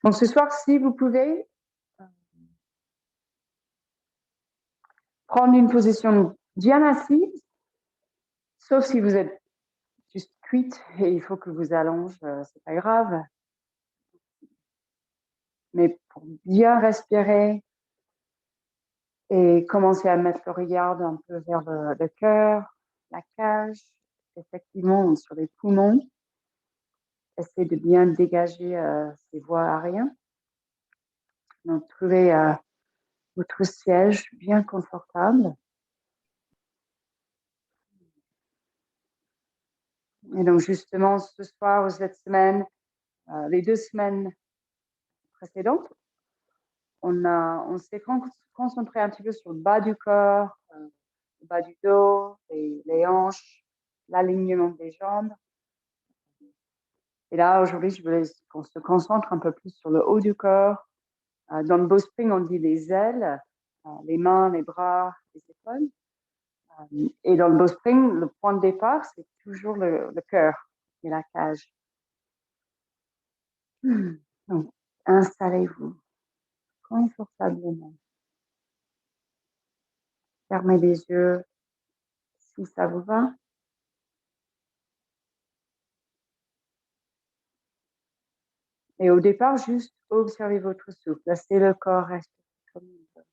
Donc ce soir, si vous pouvez, prendre une position bien assise, sauf si vous êtes juste cuite et il faut que vous allonge, c'est pas grave. Mais pour bien respirer et commencer à mettre le regard un peu vers le cœur, la cage, effectivement sur les poumons. Essayez de bien dégager ces voies aériennes. Donc trouvez votre siège bien confortable. Et donc justement ce soir ou cette semaine, les 2 semaines précédentes, on s'est concentré un petit peu sur le bas du corps, le bas du dos, les hanches, l'alignement des jambes. Et là, aujourd'hui, je voulais qu'on se concentre un peu plus sur le haut du corps. Dans le Bowspring, on dit les ailes, les mains, les bras, les épaules. Et dans le Bowspring, le point de départ, c'est toujours le cœur et la cage. Donc, installez-vous confortablement. Fermez les yeux si ça vous va. Et au départ, juste observez votre souffle. Laissez le corps rester comme il veut.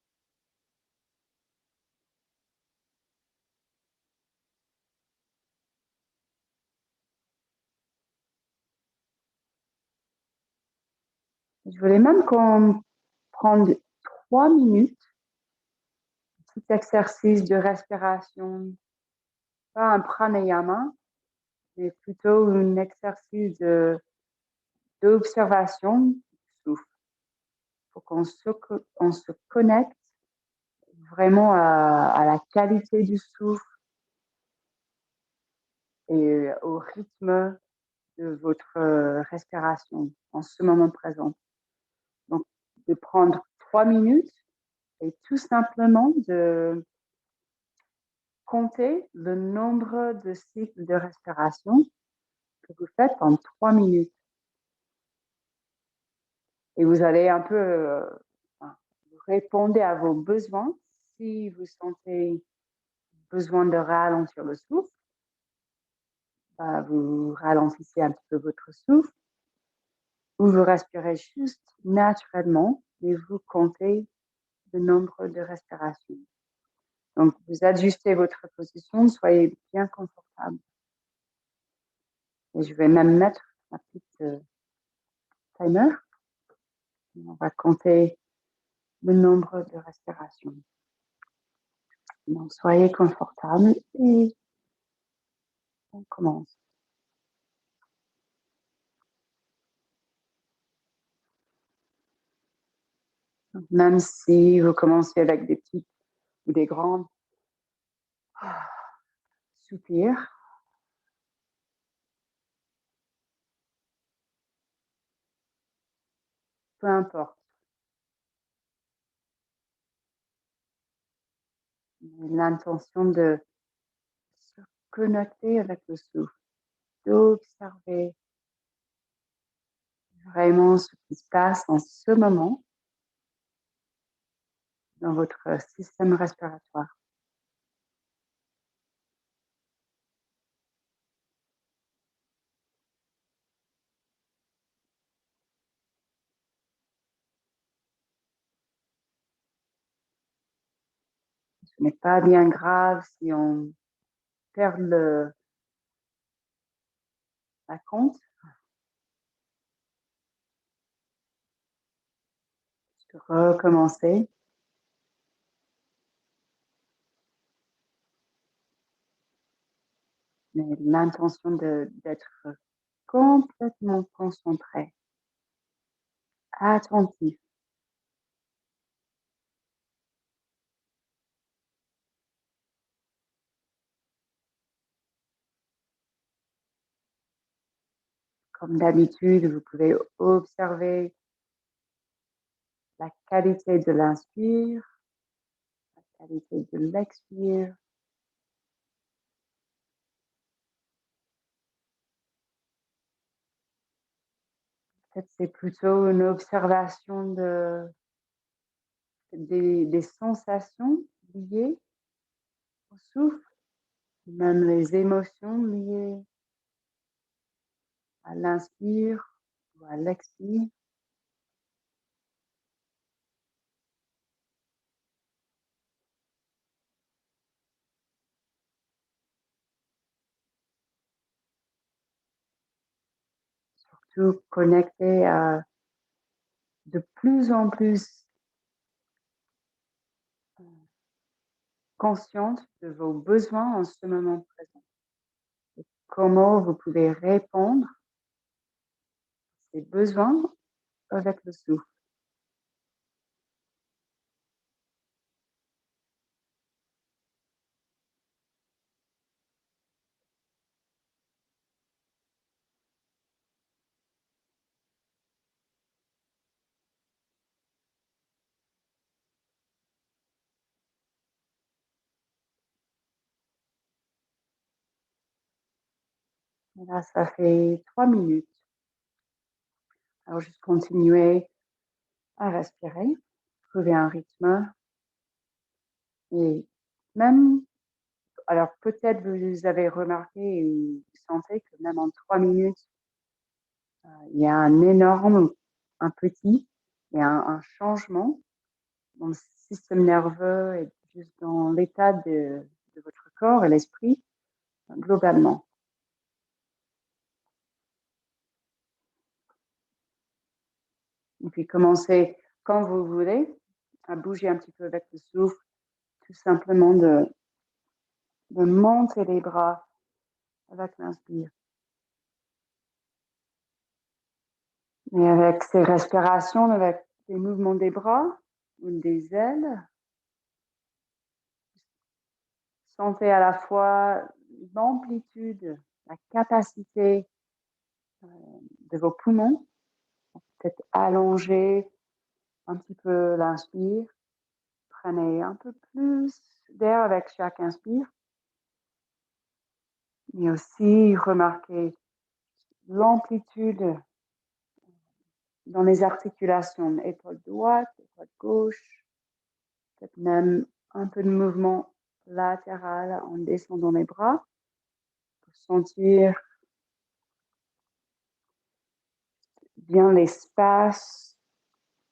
Je voulais même qu'on prenne 3 minutes, un petit exercice de respiration, pas un pranayama, mais plutôt un exercice d'observation du souffle. Pour qu'on se connecte vraiment à la qualité du souffle et au rythme de votre respiration en ce moment présent. Donc, de prendre 3 minutes et tout simplement de compter le nombre de cycles de respiration que vous faites en 3 minutes. Et vous allez un peu répondre à vos besoins. Si vous sentez besoin de ralentir le souffle, vous ralentissez un petit peu votre souffle ou vous respirez juste naturellement et vous comptez le nombre de respirations. Donc, vous ajustez votre position, soyez bien confortable. Et je vais même mettre ma petite timer. On va compter le nombre de respirations. Donc, soyez confortable et on commence. Donc, même si vous commencez avec des petites ou des grandes soupirs, peu importe. L'intention de se connecter avec le souffle, d'observer vraiment ce qui se passe en ce moment dans votre système respiratoire. Ce n'est pas bien grave si on perd la compte. Recommencer. Mais l'intention d'être complètement concentré, attentif. Comme d'habitude, vous pouvez observer la qualité de l'inspire, la qualité de l'expire. peut-être c'est plutôt une observation des sensations liées au souffle, même les émotions liées à l'inspire ou à l'expire. Surtout connecté à de plus en plus consciente de vos besoins en ce moment présent. Et comment vous pouvez répondre à ces besoins avec le souffle. Et là, ça fait 3 minutes. Alors, juste continuer à respirer, trouver un rythme et même, alors peut-être vous avez remarqué ou vous sentez que même en 3 minutes, il y a un énorme, un petit et un changement dans le système nerveux et juste dans l'état de votre corps et l'esprit globalement. Et puis commencez quand vous voulez à bouger un petit peu avec le souffle, tout simplement de monter les bras avec l'inspire. Et avec ces respirations, avec les mouvements des bras ou des ailes, sentez à la fois l'amplitude, la capacité de vos poumons, peut-être allonger un petit peu l'inspire, prenez un peu plus d'air avec chaque inspire, mais aussi remarquez l'amplitude dans les articulations, épaule droite, épaule gauche, peut-être même un peu de mouvement latéral en descendant les bras pour sentir bien l'espace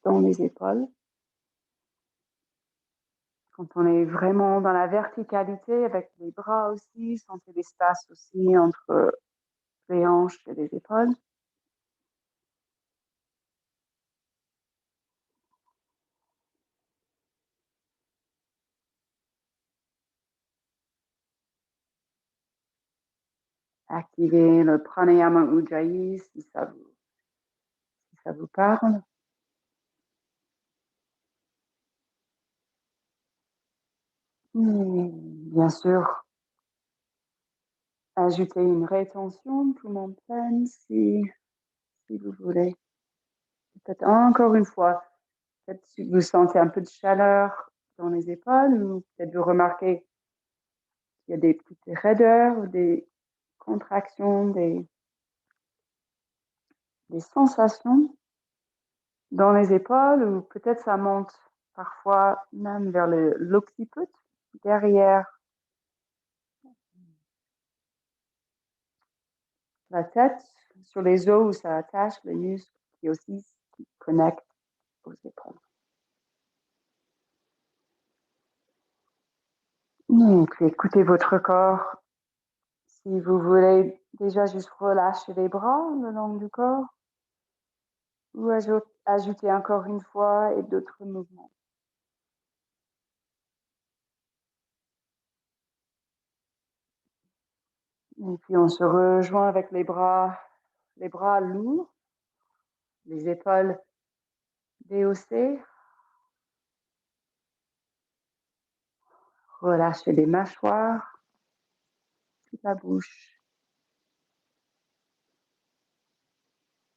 dans les épaules. Quand on est vraiment dans la verticalité avec les bras aussi, sentez l'espace aussi entre les hanches et les épaules. Activez le pranayama ujjayi si ça vous parle. Et bien sûr, ajoutez une rétention, poumon plein si vous voulez. Peut-être encore une fois, peut-être si vous sentez un peu de chaleur dans les épaules ou peut-être vous remarquez qu'il y a des petites raideurs ou des contractions, des sensations dans les épaules ou peut-être ça monte parfois même vers l'occiput, derrière la tête, sur les os où ça attache, les muscles qui aussi qui connectent aux épaules. Donc, écoutez votre corps. Si vous voulez déjà juste relâcher les bras le long du corps ou ajouter encore une fois et d'autres mouvements. Et puis on se rejoint avec les bras lourds, les épaules déhaussées. Relâchez les mâchoires, toute la bouche.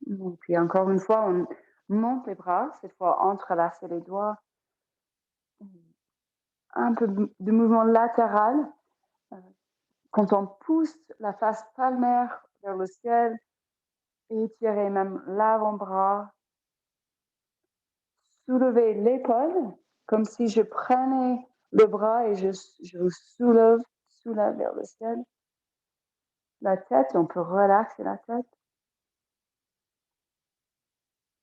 Et puis encore une fois, on monte les bras, cette fois entrelacer les doigts. Un peu de mouvement latéral. Quand on pousse la face palmaire vers le ciel, Étirez même l'avant-bras. Soulevez l'épaule comme si je prenais le bras et je vous soulève vers le ciel. La tête, on peut relaxer la tête.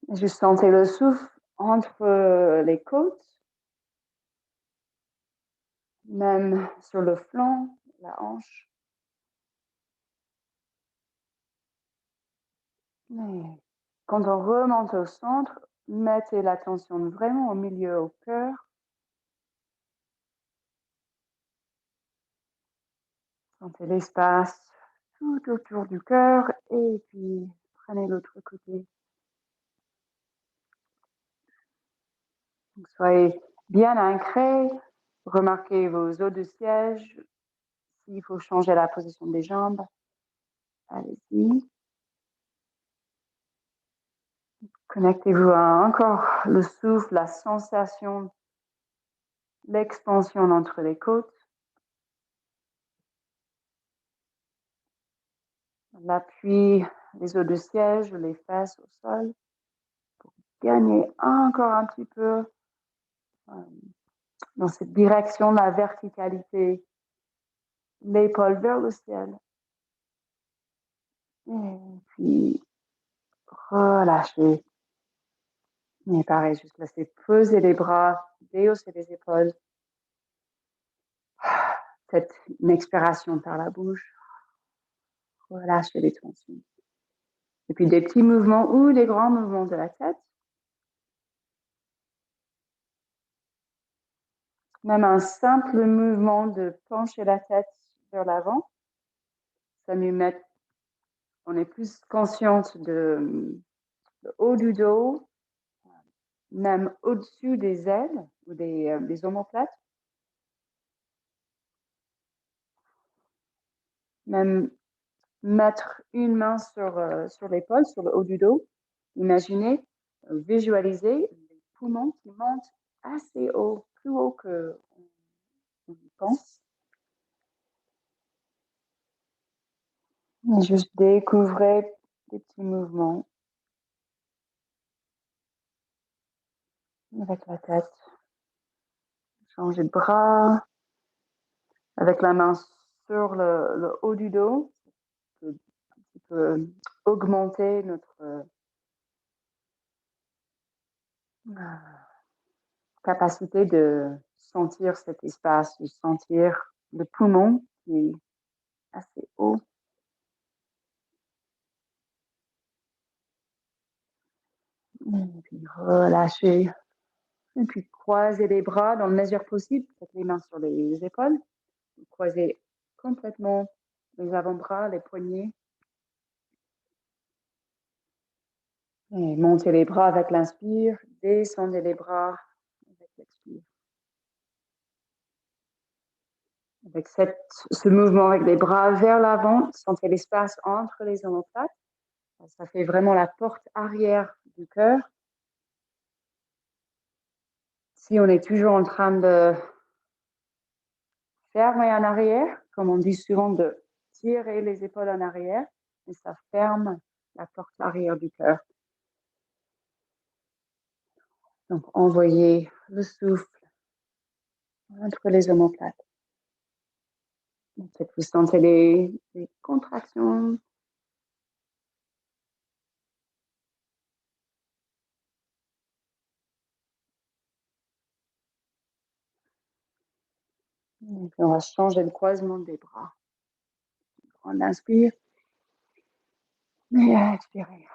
Et je sentais le souffle entre les côtes, même sur le flanc, la hanche. Mais quand on remonte au centre, mettez l'attention vraiment au milieu, au cœur. Sentez l'espace tout autour du cœur et puis prenez l'autre côté. Donc, soyez bien ancrés, remarquez vos os de siège. S'il faut changer la position des jambes, allez-y. Connectez-vous à encore le souffle, la sensation, l'expansion entre les côtes. L'appui, les os de siège, les fesses au sol. Pour gagner encore un petit peu dans cette direction, la verticalité, l'épaule vers le ciel. Et puis, relâchez. Et pareil, juste laisser peser les bras, déhausser les épaules. Faites une expiration par la bouche. Relâchez les tensions. Et puis des petits mouvements ou des grands mouvements de la tête. Même un simple mouvement de pencher la tête vers l'avant, ça nous met, on est plus consciente de haut du dos, même au-dessus des ailes ou des omoplates. Même mettre une main sur l'épaule, sur le haut du dos. Imaginez, visualisez les poumons qui montent assez haut, plus haut qu'on pense. Et juste découvrez des petits mouvements avec la tête. Changez de bras. Avec la main sur le haut du dos, un petit peu augmenter notre capacité de sentir cet espace, de sentir le poumon qui est assez haut. Et puis relâchez. Et puis croisez les bras dans la mesure possible. Faites les mains sur les épaules. Croisez complètement les avant-bras, les poignets. Et montez les bras avec l'inspire. Descendez les bras avec l'expire. Avec ce mouvement avec les bras vers l'avant, sentez l'espace entre les omoplates. Ça fait vraiment la porte arrière du cœur. Si on est toujours en train de fermer en arrière, comme on dit souvent de tirer les épaules en arrière, et ça ferme la porte arrière du cœur. Donc, envoyez le souffle entre les omoplates. Peut-être vous sentez les contractions. Et puis on va changer le croisement des bras. On inspire et expirez.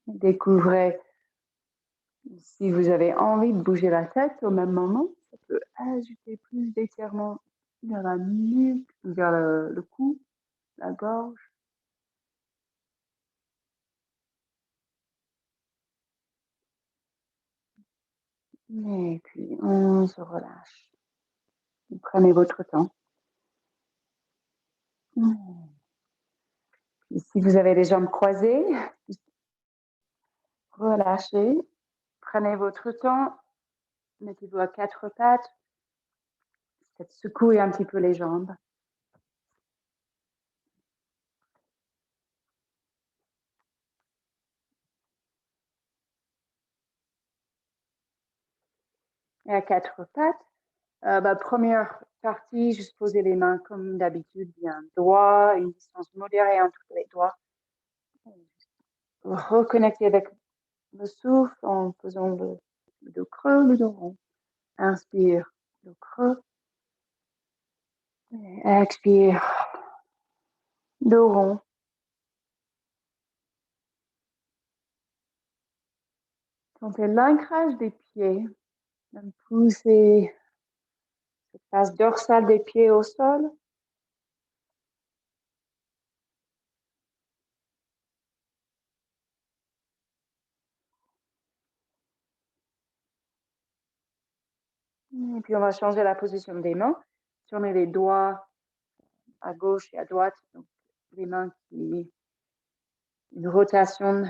Découvrez si vous avez envie de bouger la tête au même moment, ça peut ajouter plus d'étirement vers la nuque, vers le cou, la gorge. Et puis, on se relâche. Prenez votre temps. Et si vous avez les jambes croisées, relâchez. Prenez votre temps, mettez-vous à 4 pattes, faites secouer un petit peu les jambes. Et à 4 pattes, première partie, juste poser les mains comme d'habitude, bien droit, une distance modérée entre les doigts. Reconnecter avec le souffle en faisant le dos creux, le dos rond. Inspire, dos creux. Expire, dos rond. Sentez l'ancrage des pieds. Même pousser cette face dorsale des pieds au sol. Et puis on va changer la position des mains. Tournez les doigts à gauche et à droite. Donc les mains qui une rotation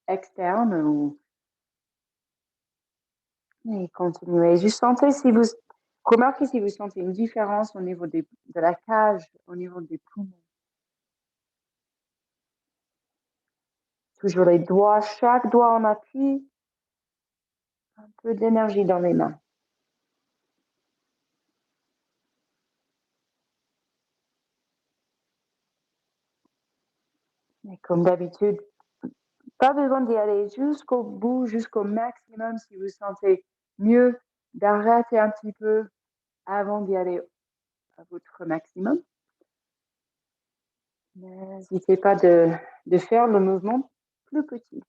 externe ou et continuez. Juste sentez si vous remarquez si vous sentez une différence au niveau de la cage, au niveau des poumons. Toujours les doigts, chaque doigt en appui. Un peu d'énergie dans les mains. Et comme d'habitude, pas besoin d'y aller jusqu'au bout, jusqu'au maximum. Si vous sentez mieux d'arrêter un petit peu avant d'y aller à votre maximum. N'hésitez pas de faire le mouvement plus petit.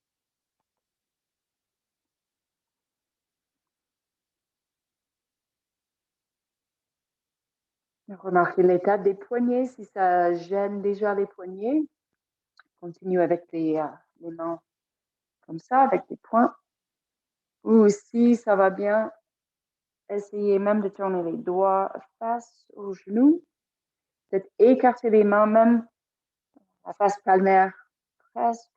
Remarquez l'état des poignets, si ça gêne déjà les poignets. Continue avec les mains comme ça, avec des poings. Ou si ça va bien, essayez même de tourner les doigts face aux genoux. Peut-être écarter les mains, même la face palmaire presque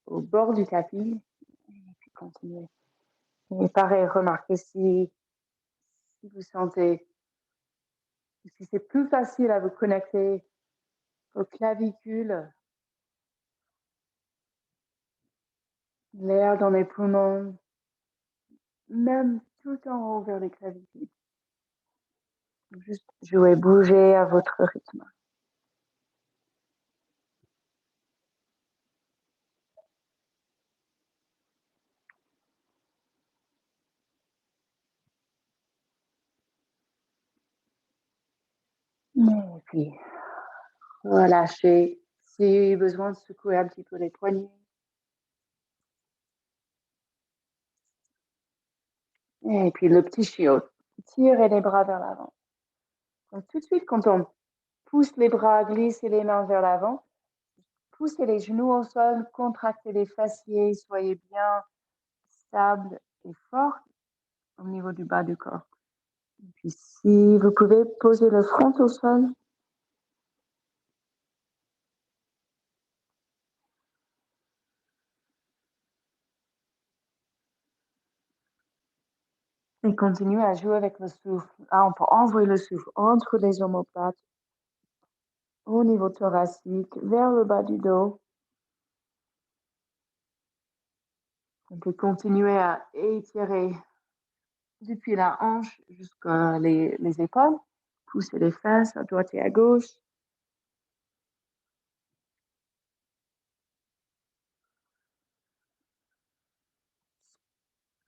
au bord du tapis. Et puis continuez. Et pareil, remarquez si vous sentez, si c'est plus facile à vous connecter aux clavicules, l'air dans les poumons, même tout en haut vers les clavicules. Juste jouer, bouger à votre rythme. Et puis, relâchez. Si besoin de secouer un petit peu les poignets. Et puis le petit chiot. Tirez les bras vers l'avant. Donc tout de suite, quand on pousse les bras, glissez les mains vers l'avant, poussez les genoux au sol, contractez les fessiers, soyez bien stable et fort au niveau du bas du corps. Et puis si vous pouvez poser le front au sol. Et continuez à jouer avec le souffle. On peut envoyer le souffle entre les omoplates, au niveau thoracique, vers le bas du dos. On peut continuer à étirer depuis la hanche jusqu'à les épaules. Pousser les fesses à droite et à gauche.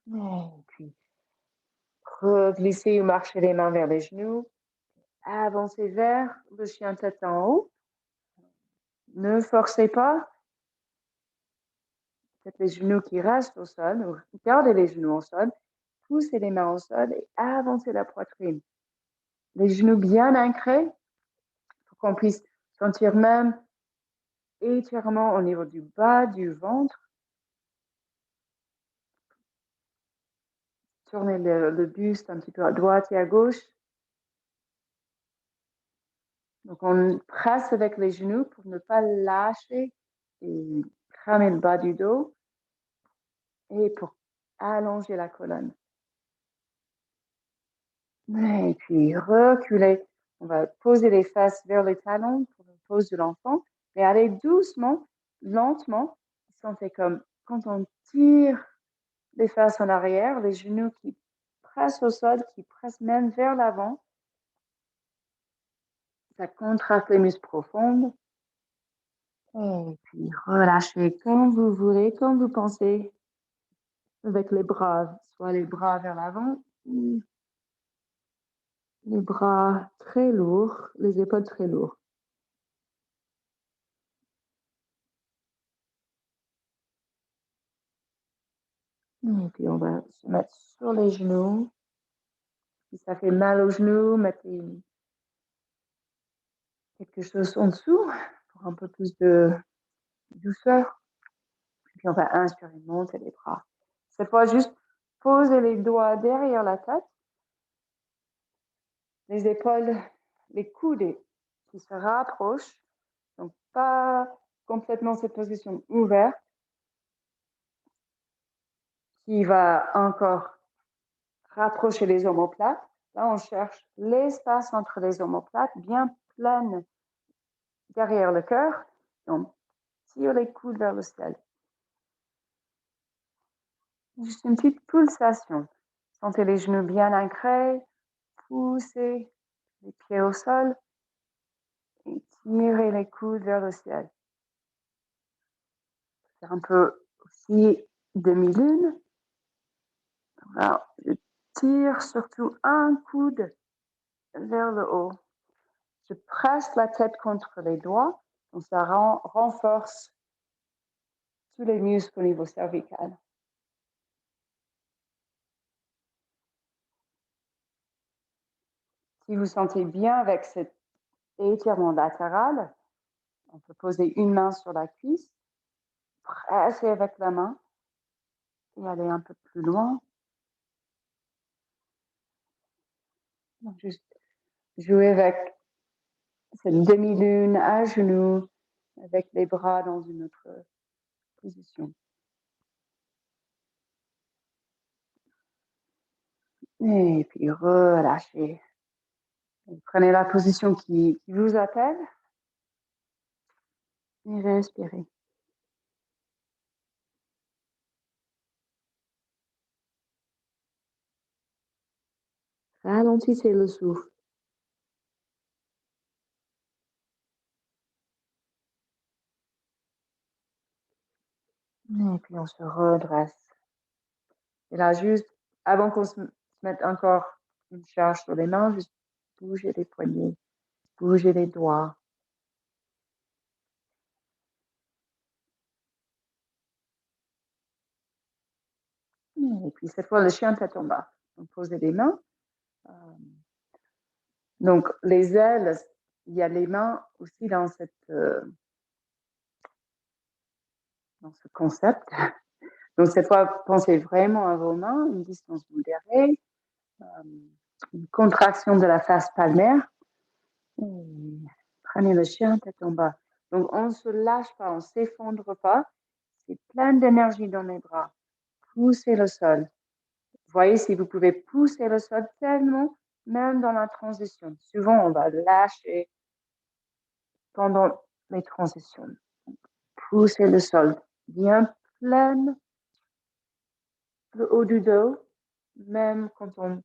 Et puis, glisser ou marcher les mains vers les genoux. Avancez vers le chien tête en haut. Ne forcez pas. Faites les genoux qui restent au sol, ou gardez les genoux au sol. Poussez les mains au sol et avancez la poitrine. Les genoux bien ancrés pour qu'on puisse sentir même étirement au niveau du bas du ventre. Tournez le buste un petit peu à droite et à gauche. Donc, on presse avec les genoux pour ne pas lâcher et cramer le bas du dos et pour allonger la colonne. Et puis reculer. On va poser les fesses vers les talons pour la pose de l'enfant et aller doucement, lentement. Sentez comme quand on tire les fesses en arrière, les genoux qui pressent au sol, qui pressent même vers l'avant. Ça contracte les muscles profonds. Et puis relâchez comme vous voulez, comme vous pensez, avec les bras, soit les bras vers l'avant, les bras très lourds, les épaules très lourdes. Et puis on va se mettre sur les genoux. Si ça fait mal aux genoux, mettez quelque chose en dessous pour un peu plus de douceur. Et puis on va inspirer, monter les bras. Cette fois, juste poser les doigts derrière la tête, les épaules, les coudes qui se rapprochent. Donc pas complètement cette position ouverte qui va encore rapprocher les omoplates. Là, on cherche l'espace entre les omoplates, bien pleine derrière le cœur. Donc, tire les coudes vers le ciel. Juste une petite pulsation. Sentez les genoux bien ancrés, poussez les pieds au sol et tirez les coudes vers le ciel. C'est un peu aussi demi-lune. Alors, je tire surtout un coude vers le haut. Je presse la tête contre les doigts, donc ça renforce tous les muscles au niveau cervical. Si vous sentez bien avec cet étirement latéral, on peut poser une main sur la cuisse, presser avec la main et aller un peu plus loin. Donc juste jouer avec cette demi-lune à genoux, avec les bras dans une autre position. Et puis relâchez. Prenez la position qui vous appelle et respirez. Ralentissez le souffle. Et puis on se redresse. Et là, juste avant qu'on se mette encore une charge sur les mains, juste bouger les poignets, bouger les doigts. Et puis cette fois, le chien tête en bas. Donc posez les mains. Donc les ailes, il y a les mains aussi dans dans ce concept. Donc cette fois, pensez vraiment à vos mains, une distance modérée, une contraction de la face palmaire. Et prenez le chien tête en bas. Donc on ne se lâche pas, on ne s'effondre pas. C'est plein d'énergie dans les bras. Poussez le sol. Voyez si vous pouvez pousser le sol tellement, même dans la transition. Souvent, on va lâcher pendant les transitions. Poussez le sol bien plein, le haut du dos, même quand on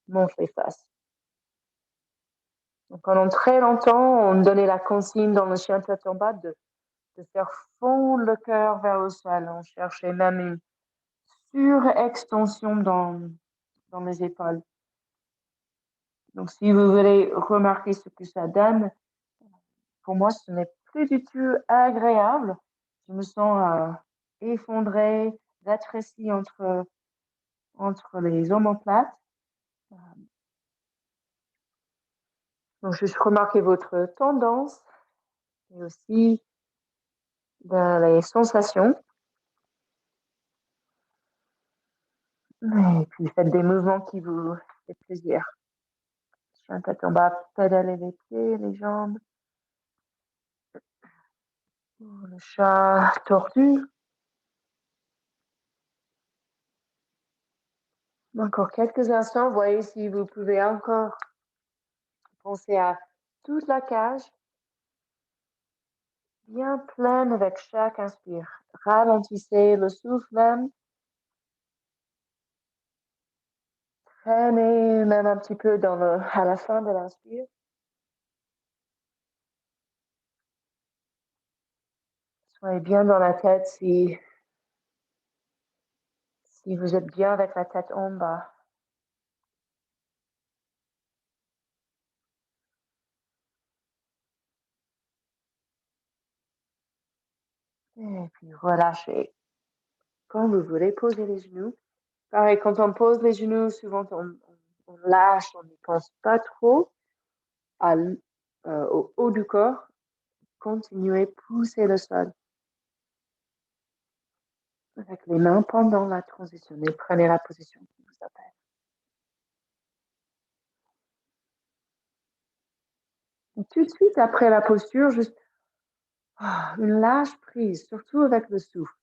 monte les fesses. Donc, pendant très longtemps, on donnait la consigne dans le chien tête en bas de faire fondre le cœur vers le sol. On cherchait même une surextension dans les épaules. Donc, si vous voulez remarquer ce que ça donne, pour moi, ce n'est plus du tout agréable. Je me sens effondrée, rétrécie entre les omoplates. Donc, juste remarquer votre tendance et aussi les sensations. Et puis, faites des mouvements qui vous font plaisir. Chien tête en bas, pédaler les pieds, les jambes. Le chat tordu. Encore quelques instants, voyez si vous pouvez encore penser à toute la cage, bien pleine avec chaque inspire. Ralentissez le souffle même. Traînez même un petit peu à la fin de l'inspire. Soyez bien dans la tête si vous êtes bien avec la tête en bas. Et puis relâchez. Quand vous voulez, posez les genoux. Pareil, quand on pose les genoux, souvent on lâche, on n'y pense pas trop au haut du corps. Continuez, poussez le sol avec les mains pendant la transition et prenez la position qui vous appelle. Et tout de suite après la posture, juste une lâche prise, surtout avec le souffle.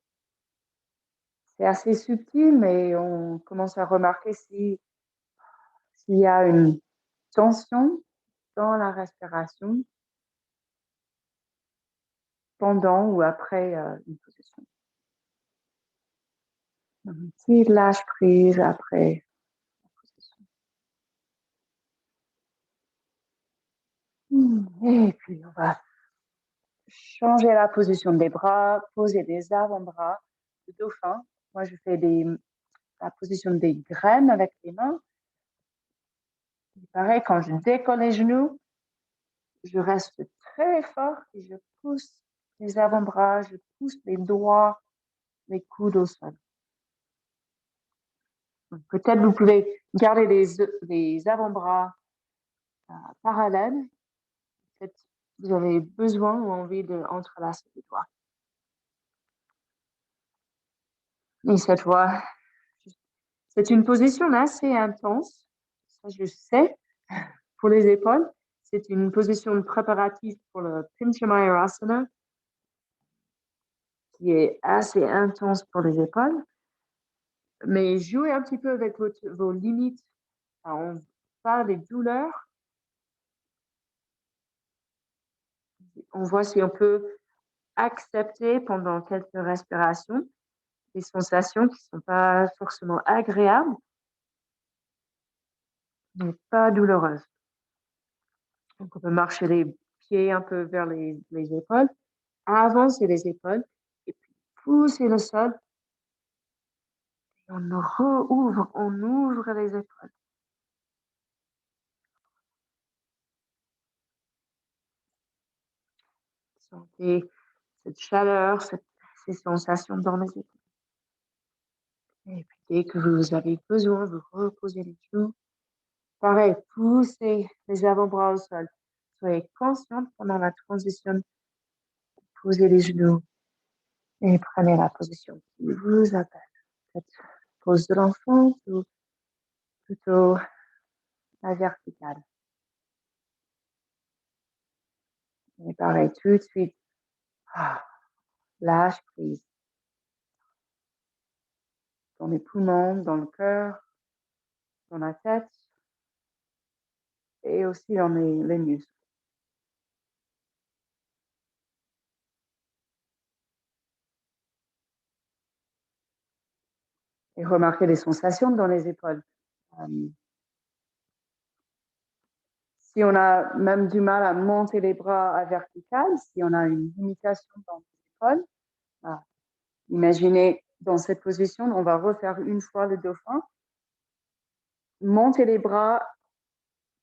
C'est assez subtil, mais on commence à remarquer s'il y a une tension dans la respiration pendant ou après une position. Une petite lâche prise après la position. Et puis, on va changer la position des bras, poser des avant-bras, le dauphin. Moi, je fais la position des graines avec les mains. Et pareil, quand je décolle les genoux, je reste très fort et je pousse les avant-bras, je pousse les doigts, les coudes au sol. Peut-être vous pouvez garder les avant-bras parallèles. Peut-être vous avez besoin ou envie d'entrelacer les doigts. Et cette fois, c'est une position assez intense. Ça, je sais. Pour les épaules, c'est une position préparative pour le Pincha Mayurasana qui est assez intense pour les épaules. Mais jouez un petit peu avec vos limites. Alors, on parle des douleurs. On voit si on peut accepter pendant quelques respirations des sensations qui ne sont pas forcément agréables, mais pas douloureuses. Donc, on peut marcher les pieds un peu vers les épaules, avancer les épaules, et puis pousser le sol. Et on ouvre les épaules. Sentez cette chaleur, ces sensations dans les épaules. Et puis, dès que vous avez besoin, vous reposez les genoux. Pareil, poussez les avant-bras au sol. Soyez consciente pendant la transition. Posez les genoux et prenez la position qui vous appelle. Cette pose de l'enfant ou plutôt la verticale. Et pareil, tout de suite, lâche prise. Dans les poumons, dans le cœur, dans la tête et aussi dans les muscles. Et remarquez les sensations dans les épaules. Si on a même du mal à monter les bras à vertical, si on a une limitation dans les épaules, imaginez dans cette position, on va refaire une fois le dauphin. Montez les bras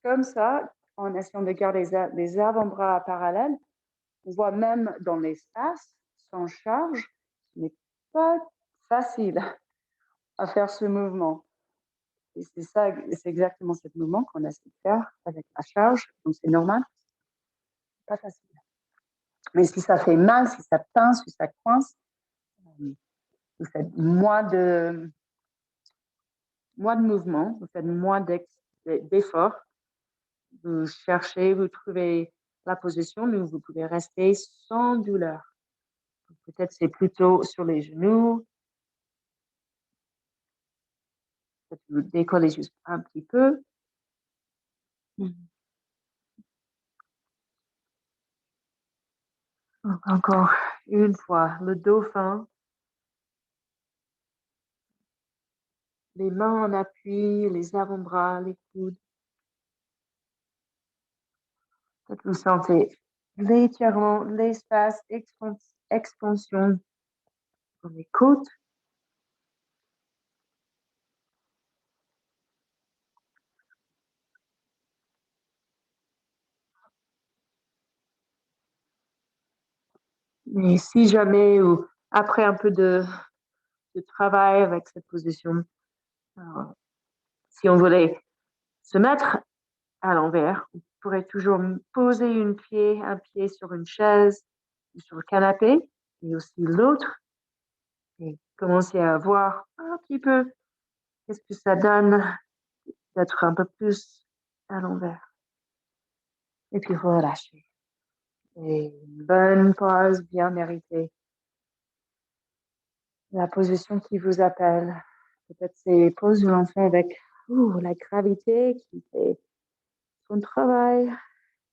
comme ça, en essayant de garder les avant-bras parallèles. On voit même dans l'espace, sans charge, ce n'est pas facile à faire ce mouvement. Et c'est exactement ce mouvement qu'on essaie de faire avec la charge. Donc c'est normal, c'est pas facile. Mais si ça fait mal, si ça pince, si ça coince, vous faites moins de mouvement, vous faites moins d'efforts. Vous cherchez, vous trouvez la position, mais vous pouvez rester sans douleur. Peut-être c'est plutôt sur les genoux. Peut-être vous décollez juste un petit peu. Donc, encore une fois, le dauphin. Les mains en appui, les avant-bras, les coudes. Peut-être vous sentez légèrement l'espace, expansion dans les côtes. Mais si jamais, ou après un peu de travail avec cette position, si on voulait se mettre à l'envers, on pourrait toujours poser un pied sur une chaise ou sur le canapé, et aussi l'autre, et commencer à voir un petit peu qu'est-ce que ça donne d'être un peu plus à l'envers. Et puis relâcher. Et une bonne pause bien méritée. La position qui vous appelle. Peut-être ces pauses où l'on fait avec la gravité qui fait son travail,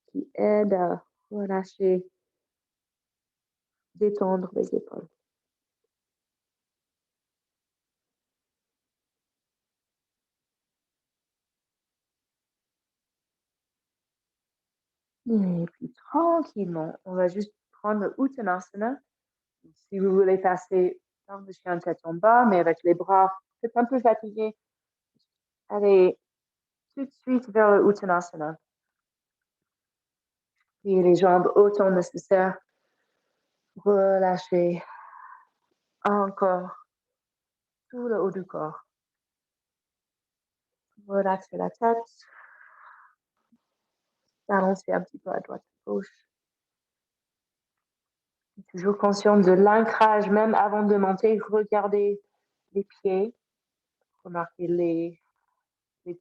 qui aide à relâcher, détendre les épaules. Et puis tranquillement, on va juste prendre le Uttanasana. Si vous voulez passer par le chien tête en bas, mais avec les bras peut-être un peu fatigués, allez tout de suite vers le Uttanasana. Et les jambes autant nécessaire. Relâchez encore tout le haut du corps. Relaxez la tête. Balancez un petit peu à droite à gauche. Toujours conscient de l'ancrage, même avant de monter, regardez les pieds. Remarquez les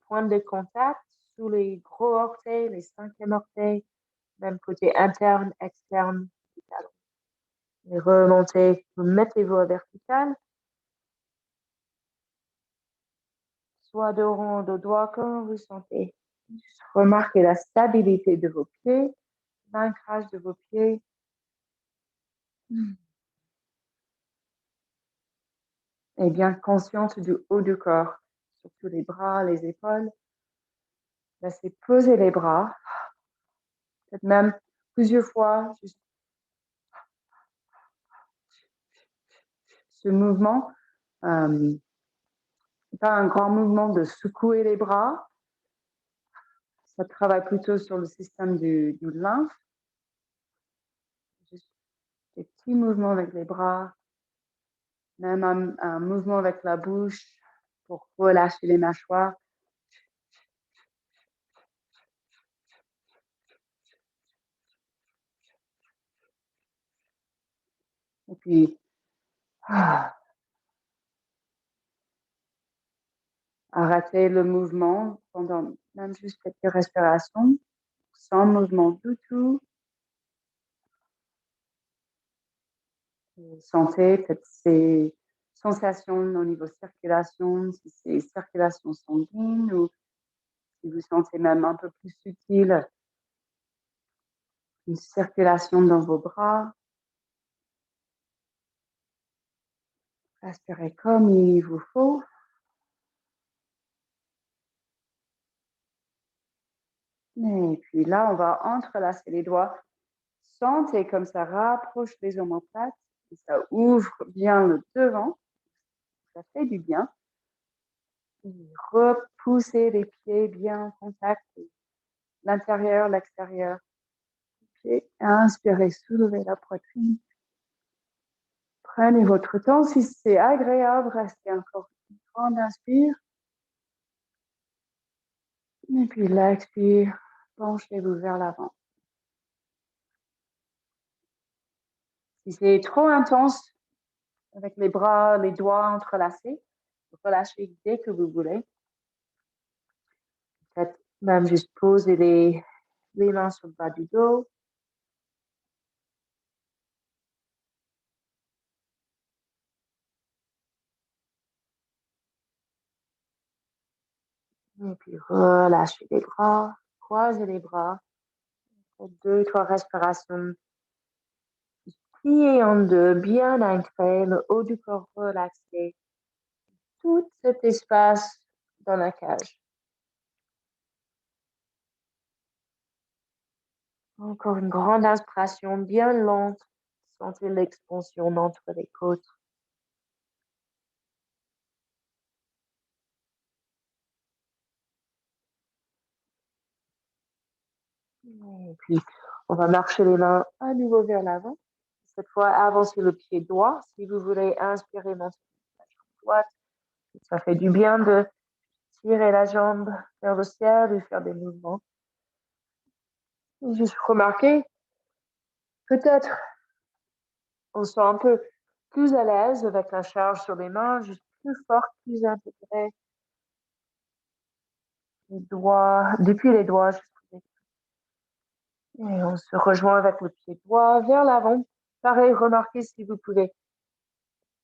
points de contact sous les gros orteils, les cinquièmes orteils, même côté interne, externe du talon. Et remontez, vous mettez-vous à vertical, soit de rond, de doigt, comme vous sentez. Juste remarquez la stabilité de vos pieds, l'ancrage de vos pieds. Et bien consciente du haut du corps, surtout les bras, les épaules. Laissez poser les bras, peut-être même plusieurs fois, juste ce mouvement. C'est pas un grand mouvement de secouer les bras. Ça travaille plutôt sur le système du lymphe. Juste des petits mouvements avec les bras, même un mouvement avec la bouche pour relâcher les mâchoires. Et puis, arrêtez le mouvement pendant même juste quelques respirations, sans mouvement du tout. Sentez peut-être ces sensations au niveau circulation, si c'est circulation sanguine ou si vous sentez même un peu plus subtil une circulation dans vos bras. Respirez comme il vous faut. Et puis là, on va entrelacer les doigts. Sentez comme ça rapproche les omoplates et ça ouvre bien le devant. Ça fait du bien. Et repoussez les pieds bien en contact. L'intérieur, l'extérieur. Et inspirez, soulevez la poitrine. Prenez votre temps. Si c'est agréable, restez encore une grande inspire. Et puis l'expire. Penchez-vous vers l'avant. Si c'est trop intense, avec les bras, les doigts entrelacés, relâchez dès que vous voulez. Peut-être même juste poser les mains sur le bas du dos. Et puis relâchez les bras, croisez les bras. 2, 3 respirations. Pliez en deux, bien ancré, le haut du corps relaxé. Tout cet espace dans la cage. Encore une grande inspiration bien lente. Sentez l'expansion entre les côtes. Et puis, on va marcher les mains à nouveau vers l'avant. Cette fois, avancez le pied droit. Si vous voulez inspirer, montez la jambe droite. Ça fait du bien de tirer la jambe vers le ciel et faire des mouvements. Juste remarquez, peut-être on se sent un peu plus à l'aise avec la charge sur les mains, juste plus forte, plus intégrée. Les doigts, depuis les doigts jusqu'au et on se rejoint avec le pied droit vers l'avant. Pareil, remarquez si vous pouvez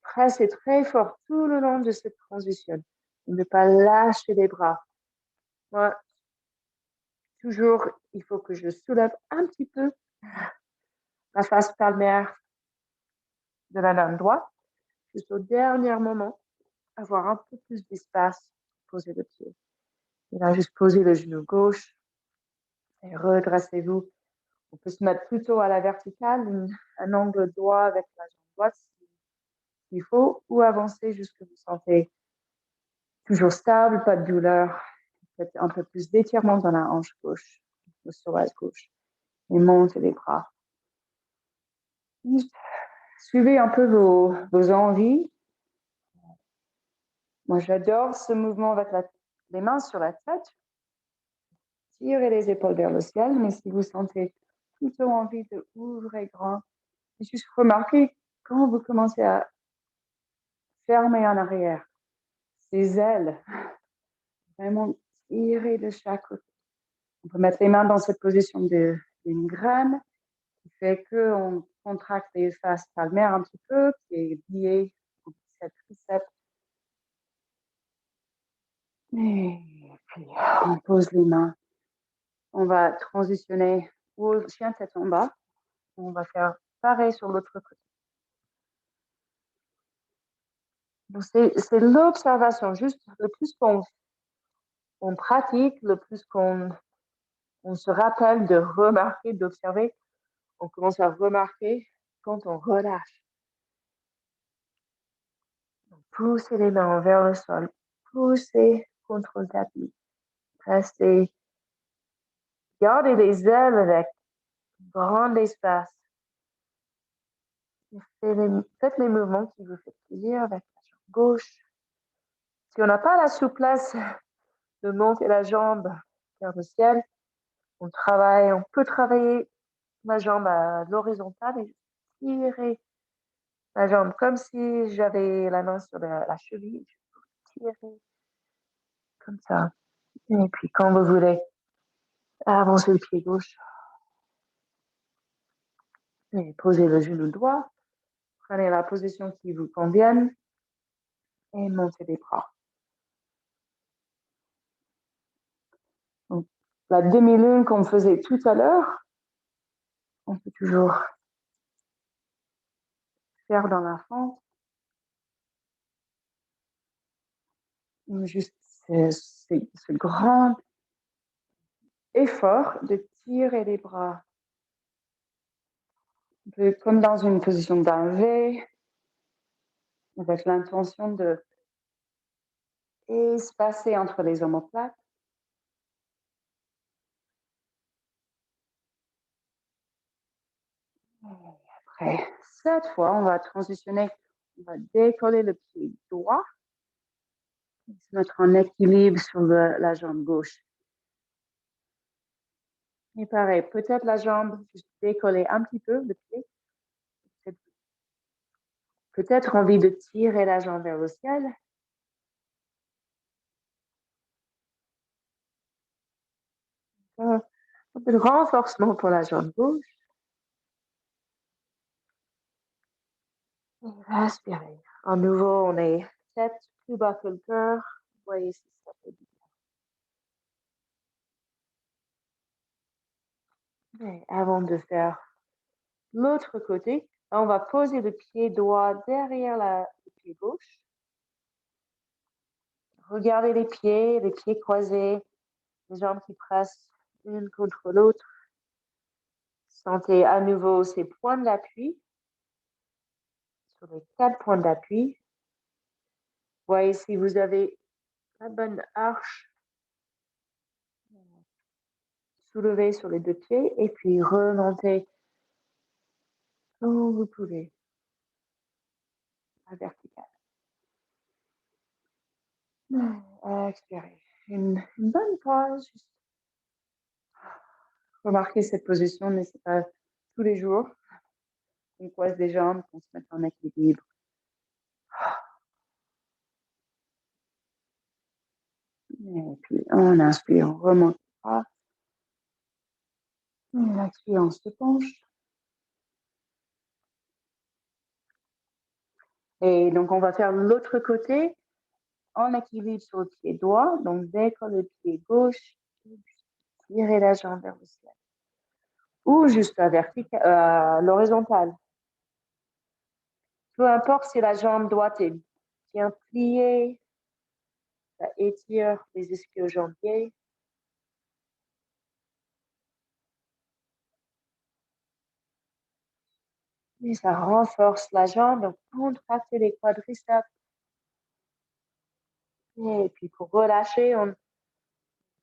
presser très fort tout le long de cette transition. Ne pas lâcher les bras. Moi, toujours, il faut que je soulève un petit peu la face palmaire de la main droite, juste au dernier moment, avoir un peu plus d'espace pour poser le pied. Et là, juste poser le genou gauche et redressez-vous. On peut se mettre plutôt à la verticale, un angle droit avec la jambe droite s'il faut, ou avancer jusqu'à vous sentez toujours stable, pas de douleur. Peut-être un peu plus d'étirement dans la hanche gauche, le psoas gauche. Et montez les bras. Suivez un peu vos envies. Moi, j'adore ce mouvement avec les mains sur la tête. Tirez les épaules vers le ciel, mais si vous sentez plutôt envie de ouvrir grand, juste remarquez quand vous commencez à fermer en arrière, ces ailes, vraiment tirer de chaque côté. On peut mettre les mains dans cette position d'une graine qui fait qu'on contracte les faces palmaires un petit peu, qui est lié au triceps. Et puis, on pose les mains. On va transitionner au chien tête en bas. On va faire pareil sur l'autre côté. Donc, c'est l'observation. Juste le plus qu'on pratique, le plus qu'on se rappelle de remarquer, d'observer, on commence à remarquer quand on relâche. Donc, poussez les mains vers le sol. Poussez contre le tapis. Restez. Gardez les ailes avec grand espace. Faites les mouvements qui vous font plaisir avec la jambe gauche. Si on n'a pas la souplesse de monter la jambe vers le ciel, on peut travailler la jambe à l'horizontale et tirer la jambe comme si j'avais la main sur la cheville. Tirer comme ça. Et puis quand vous voulez, avancez le pied gauche. Et posez le genou droit. Prenez la position qui vous convienne et montez les bras. Donc, la demi-lune qu'on faisait tout à l'heure, on peut toujours faire dans la fente. Juste ce grand effort de tirer les bras. Un peu comme dans une position d'un V, avec l'intention de espacer entre les omoplates. Après, cette fois, on va transitionner, on va décoller le pied droit, se mettre en équilibre sur la jambe gauche. Et pareil, peut-être la jambe, juste décoller un petit peu le pied. Peut-être envie de tirer la jambe vers le ciel. Un peu de renforcement pour la jambe gauche. Et respirez. À nouveau, on est tête plus bas que le cœur. Voyez si ça fait du bien. Et avant de faire l'autre côté, on va poser le pied droit derrière le pied gauche. Regardez les pieds croisés, les jambes qui pressent l'une contre l'autre. Sentez à nouveau ces points d'appui sur les 4 points d'appui. Voyez si vous avez la bonne arche. Soulevez sur les 2 pieds et puis remontez comme vous pouvez à vertical. Expirez. Une bonne pause. Remarquez cette position, mais ce n'est pas tous les jours. On croise les jambes, qu'on se mette en équilibre. Et puis on inspire, on remonte pas. On expire, on se penche. Et donc on va faire l'autre côté en équilibre sur le pied droit. Donc dès que le pied gauche, tirez la jambe vers le ciel. Ou juste à l'horizontale. Peu importe si la jambe droite est bien pliée, ça étire les ischio-jambiers. Et ça renforce la jambe, donc contractez les quadriceps. Et puis pour relâcher, on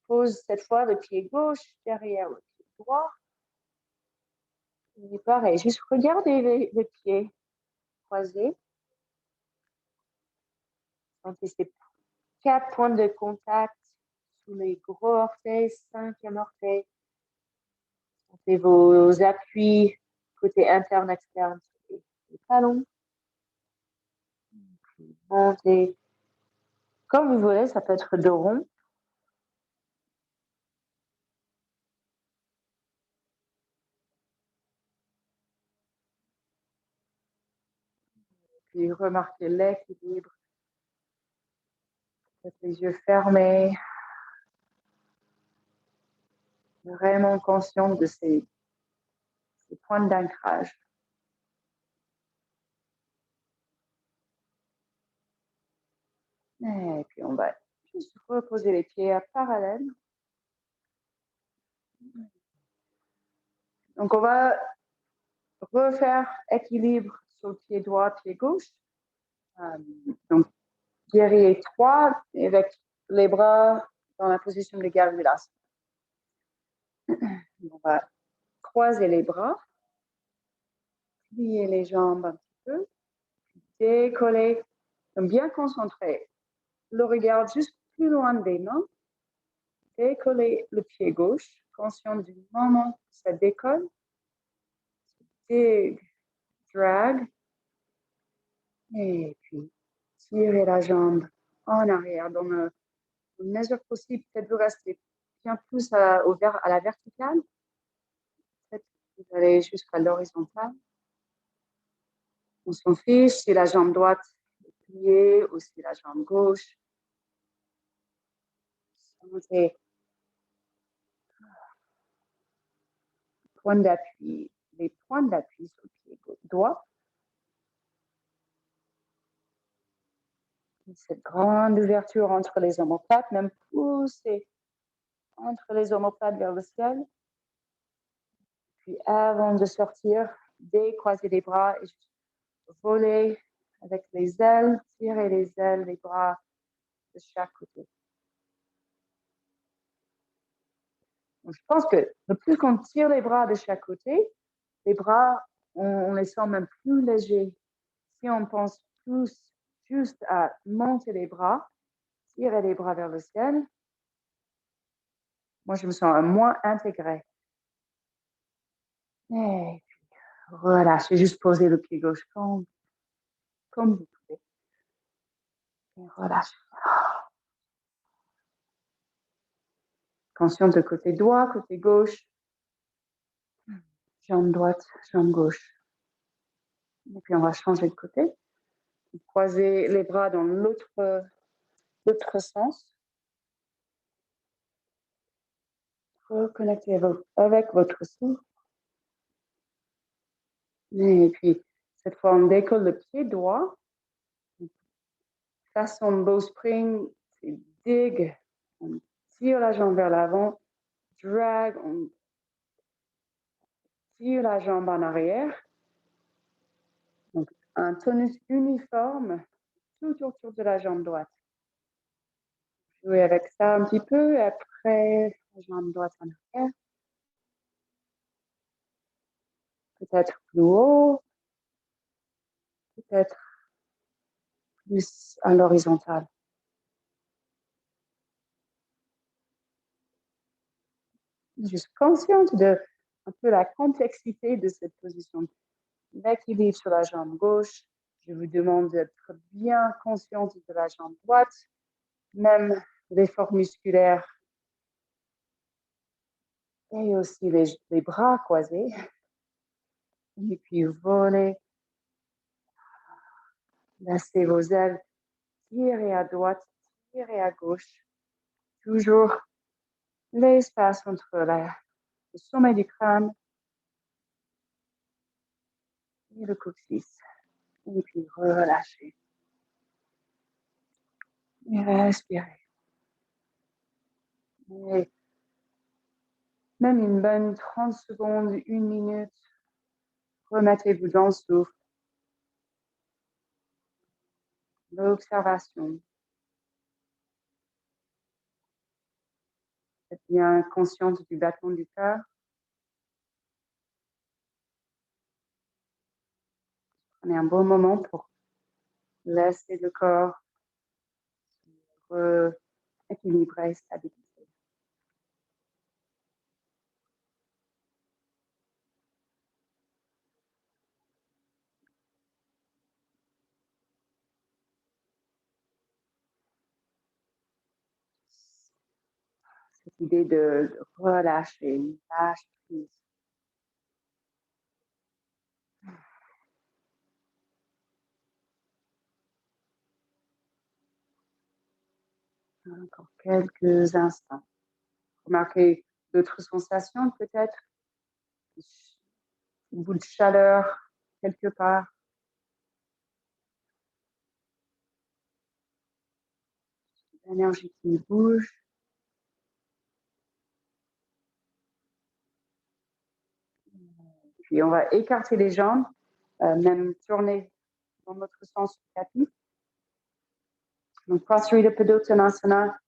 pose cette fois le pied gauche derrière le pied droit. Et pareil, juste regardez les pieds croisés. Sentez ces 4 points de contact sous les gros orteils, 5e orteil. Sentez vos appuis côté interne, externe sur les talons. Puis montez comme vous voulez, ça peut être de rond. Puis remarquez l'équilibre. Peut-être les yeux fermés. Vraiment conscient de ces points d'ancrage. Et puis on va juste reposer les pieds à parallèle. Donc on va refaire équilibre sur le pied droit, pied gauche. Donc guerrier 3 avec les bras dans la position de Garvilas. On va croiser les bras, plier les jambes un petit peu, décoller, donc bien concentré. Le regard juste plus loin des mains. Décoller le pied gauche, conscient du moment que ça décolle. Drag. Et puis, tirez la jambe en arrière dans une mesure possible. Peut-être vous restez bien plus à la verticale. Peut-être vous allez jusqu'à l'horizontale. On s'en fiche si la jambe droite est pliée ou si la jambe gauche. Sentez les points d'appui sur le pied droit. Cette grande ouverture entre les omoplates, même pousser entre les omoplates vers le ciel. Puis avant de sortir, décroiser les bras et voler avec les ailes, tirer les ailes, les bras de chaque côté. Donc, je pense que le plus qu'on tire les bras de chaque côté, les bras, on les sent même plus légers. Si on pense tous juste à monter les bras, tirer les bras vers le ciel, moi je me sens moins intégrée. Et puis, relâchez, juste poser le pied gauche comme vous pouvez. Et relâchez. Conscient de côté droit, côté gauche. Jambe droite, jambe gauche. Et puis on va changer de côté. Croisez les bras dans l'autre sens. Reconnectez avec votre souffle. Et puis, cette fois, on décolle le pied droit. Façon bowspring, c'est dig. On tire la jambe vers l'avant. Drag, on tire la jambe en arrière. Donc, un tonus uniforme tout autour de la jambe droite. Jouer avec ça un petit peu, et après, la jambe droite en arrière. Peut-être plus haut, peut-être plus à l'horizontale. Juste consciente de un peu la complexité de cette position. L'équilibre sur la jambe gauche. Je vous demande d'être bien consciente de la jambe droite, même l'effort musculaire et aussi les bras croisés. Et puis voler, laissez vos ailes, tirez à droite, tirez à gauche. Toujours l'espace entre le sommet du crâne et le coccyx. Et puis relâchez. Et respirez. Et même une bonne 30 secondes, 1 minute, remettez-vous dans le souffle. L'observation. Êtes bien consciente du battement du cœur. Prenez un bon moment pour laisser le corps se rééquilibrer, stabiliser. Cette idée de relâcher, lâche prise. Encore quelques instants. Remarquez d'autres sensations peut-être, une boule de chaleur quelque part. L'énergie qui bouge. Puis on va écarter les jambes, même tourner dans l'autre sens du tapis. Donc, Paschimottanasana Padottanasana.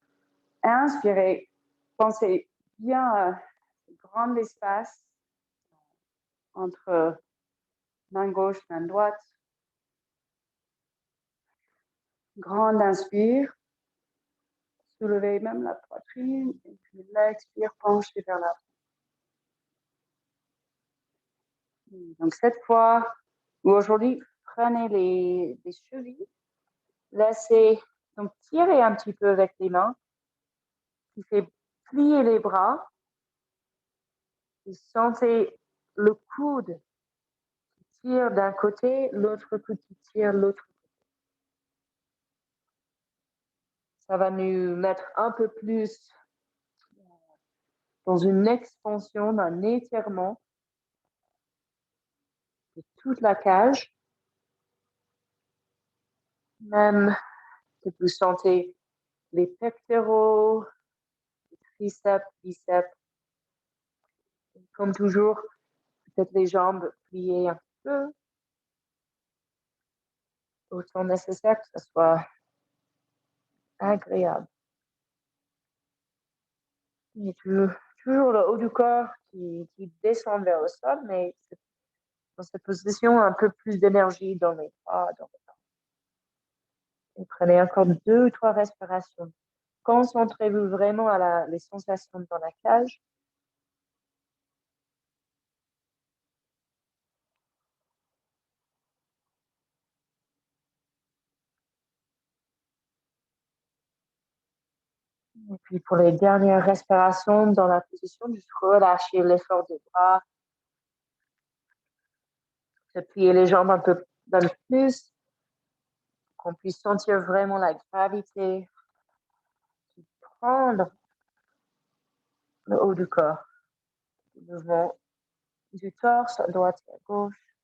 Inspirez, pensez bien à grand espace entre main gauche, main droite. Grande inspire, soulevez même la poitrine, et puis l'expire, penchez vers l'avant. Donc cette fois, ou aujourd'hui, prenez les chevilles, laissez, donc tirez un petit peu avec les mains, qui fait plier les bras, et sentez le coude qui tire d'un côté, l'autre coude qui tire l'autre. Ça va nous mettre un peu plus dans une expansion, un étirement de toute la cage. Même que vous sentez les pectoraux, les triceps, biceps. Comme toujours, peut-être les jambes pliées un peu, autant nécessaire que ce soit agréable. Et toujours le haut du corps qui descend vers le sol, mais dans cette position, un peu plus d'énergie dans les bras, dans les bras. Et prenez encore 2 ou 3 respirations. Concentrez-vous vraiment à les sensations dans la cage. Et puis pour les dernières respirations dans la position, juste relâcher l'effort des bras. Plier les jambes un peu plus, qu'on puisse sentir vraiment la gravité qui prend le haut du corps. Le mouvement du torse à droite et à gauche.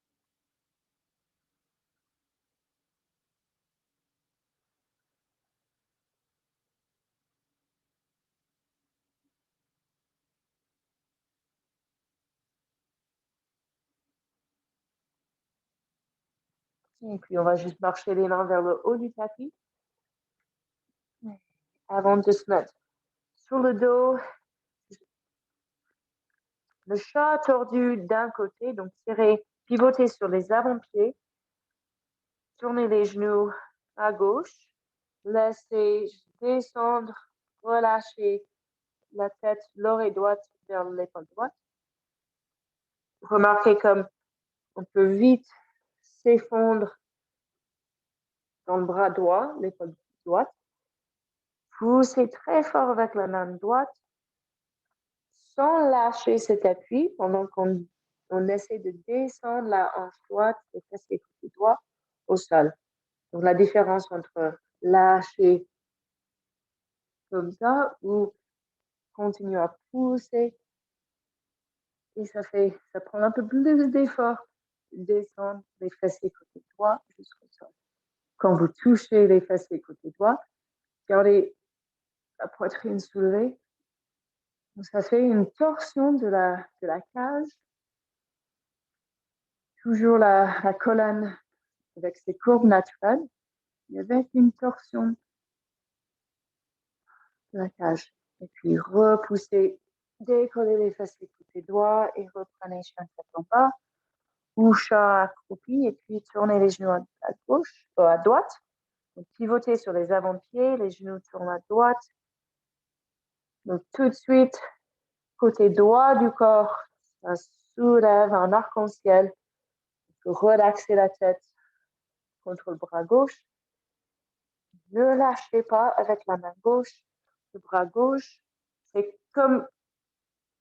Et puis, on va juste marcher les mains vers le haut du tapis. Avant de se mettre sur le dos, le chat tordu d'un côté, donc pivoter sur les avant-pieds, tourner les genoux à gauche, laisser descendre, relâcher la tête, l'oreille droite vers l'épaule droite. Remarquez comme on peut vite s'effondre dans le bras droit, l'épaule droite. Poussez très fort avec la main droite sans lâcher cet appui pendant qu'on essaie de descendre la hanche droite et fessiers côté droit au sol. Donc la différence entre lâcher comme ça ou continuer à pousser et ça prend un peu plus d'effort de descendre les fessiers côté droit jusqu'au sol. Quand vous touchez les fessiers côté droit, gardez la poitrine soulevée. Donc, ça fait une torsion de la cage. Toujours la colonne avec ses courbes naturelles, et avec une torsion de la cage. Et puis repoussez, décollez les fessiers côté droit et reprenez chien tête en bas ou chat accroupi et puis tournez les genoux à gauche, à droite. Donc, pivotez sur les avant-pieds, les genoux tournent à droite. Donc tout de suite, côté droit du corps, ça soulève un arc-en-ciel. Relaxez la tête contre le bras gauche. Ne lâchez pas avec la main gauche. Le bras gauche, c'est comme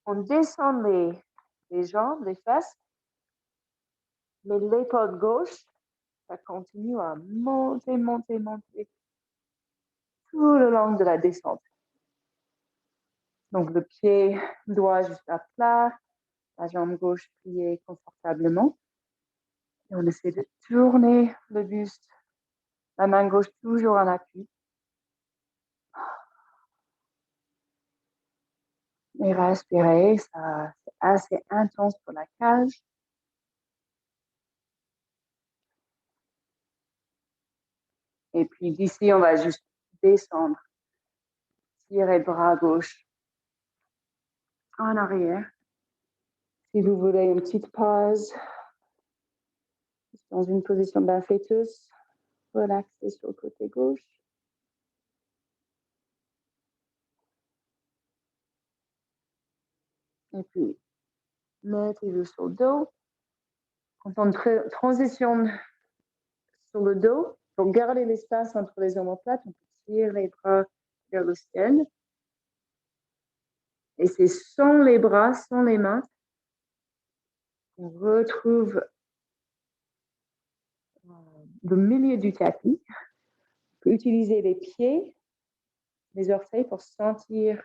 on descend les jambes, les fesses, mais l'épaule gauche, ça continue à monter, monter, monter tout le long de la descente. Donc le pied droit juste à plat, la jambe gauche pliée confortablement. Et on essaie de tourner le buste, la main gauche toujours en appui. Et respirer, ça, c'est assez intense pour la cage. Et puis d'ici, on va juste descendre. Tirez bras gauche en arrière. Si vous voulez une petite pause, dans une position d'un fœtus, relaxez sur le côté gauche. Et puis, mettez-vous sur le dos. Quand on transitionne sur le dos, pour garder l'espace entre les omoplates, on peut tirer les bras vers le ciel. Et c'est sans les bras, sans les mains, on retrouve le milieu du tapis. On peut utiliser les pieds, les orteils pour sentir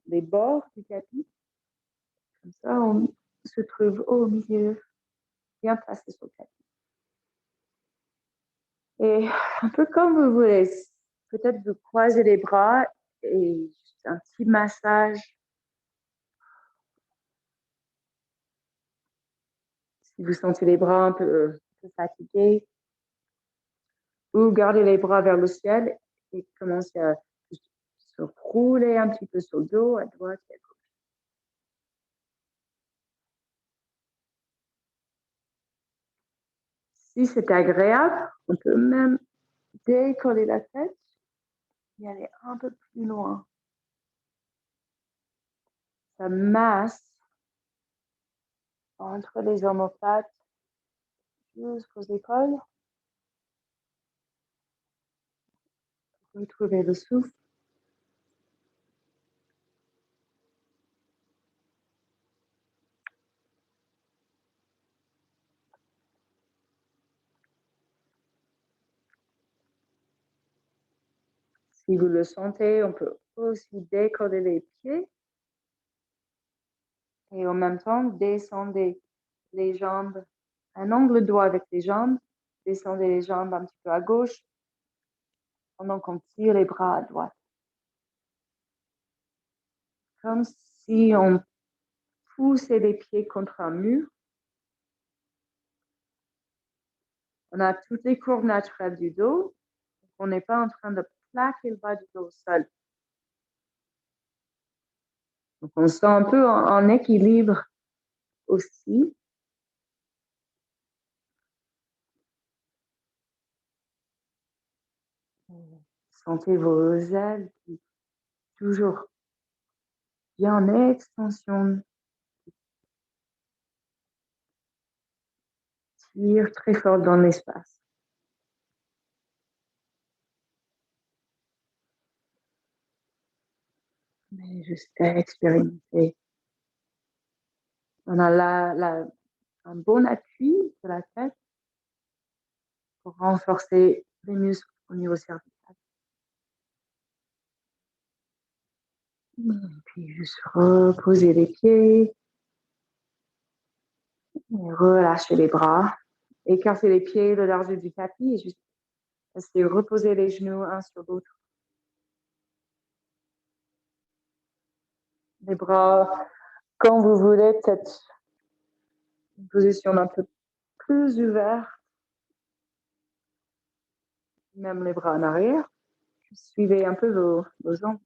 les bords du tapis. Comme ça, on se trouve au milieu, bien placé sur le tapis. Et un peu comme vous voulez, peut-être vous croisez les bras et juste un petit massage. Si vous sentez les bras un peu fatigués, ou gardez les bras vers le ciel et commencez à se rouler un petit peu sur le dos, à droite et à gauche. Si c'est agréable, on peut même décoller la tête et aller un peu plus loin. Ça masse entre les omoplates jusqu'aux épaules. Retrouvez le souffle. Si vous le sentez, on peut aussi décoller les pieds et en même temps descendez les jambes, un angle droit avec les jambes, descendez les jambes un petit peu à gauche pendant qu'on tire les bras à droite. Comme si on poussait les pieds contre un mur. On a toutes les courbes naturelles du dos. On n'est pas en train de plaquer le bas du dos au sol. Donc, on se sent un peu en équilibre aussi. Sentez vos ailes qui toujours bien en extension. Tire très fort dans l'espace. Mais juste à expérimenter. On a un bon appui de la tête pour renforcer les muscles au niveau cervical. Et puis juste reposer les pieds. Et relâcher les bras. Écarter les pieds le large du tapis et juste essayer de reposer les genoux un sur l'autre. Les bras, quand vous voulez, peut-être une position un peu plus ouverte. Même les bras en arrière. Suivez un peu vos jambes.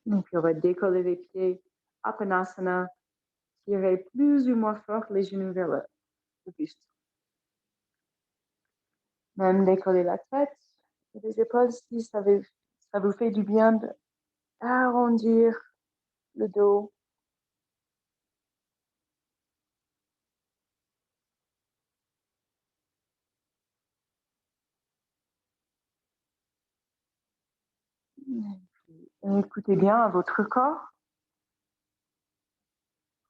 Donc, on va décoller les pieds. Apanasana. Tirez plus ou moins fort les genoux vers le buste. Même décoller la tête et les épaules si ça vous fait du bien d'arrondir le dos. Écoutez bien à votre corps.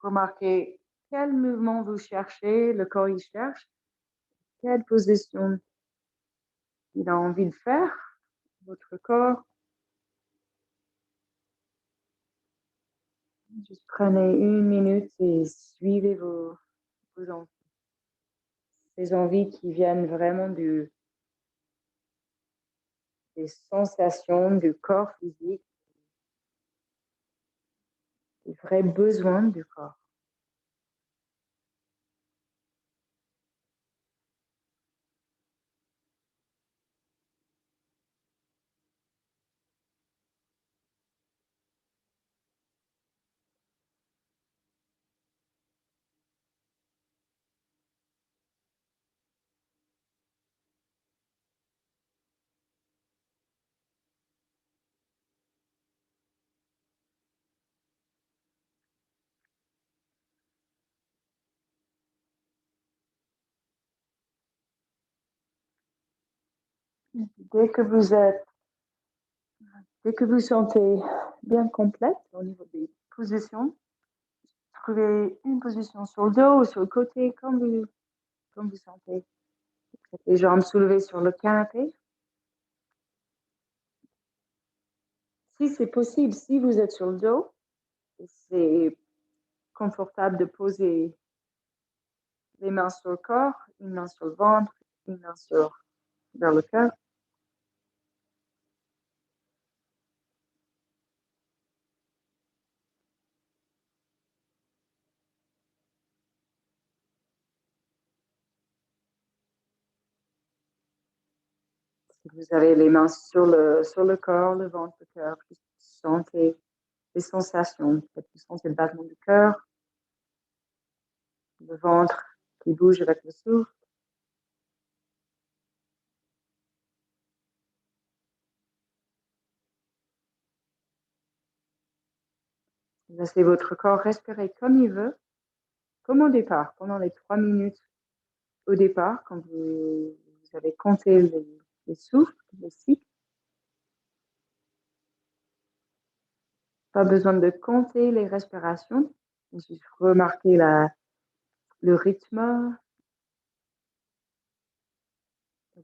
Remarquez quel mouvement vous cherchez, le corps il cherche, quelle position il a envie de faire, votre corps. Juste prenez une minute et suivez vos envies. Ces envies qui viennent vraiment des sensations du corps physique, des vrais besoins du corps. Dès que vous sentez bien complète au niveau des positions, trouvez une position sur le dos ou sur le côté, comme vous sentez. Les jambes soulevées sur le canapé. Si c'est possible, si vous êtes sur le dos, c'est confortable de poser les mains sur le corps, une main sur le ventre, une main vers le cœur. Si vous avez les mains sur le corps, le ventre, le cœur, vous sentez les sensations. Peut-être vous sentez le battement du cœur, le ventre qui bouge avec le souffle. Laissez votre corps respirer comme il veut, comme au départ, pendant les 3 minutes au départ, quand vous avez compté les souffles, les cycles. Pas besoin de compter les respirations, juste remarquer le rythme,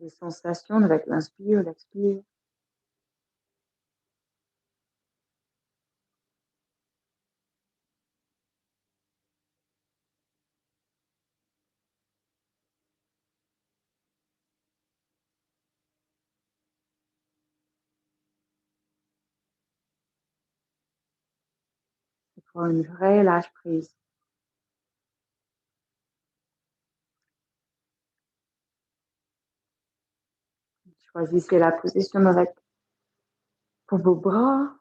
les sensations avec l'inspire, l'expire. pour une vraie lâche prise. Choisissez la position avec pour vos bras.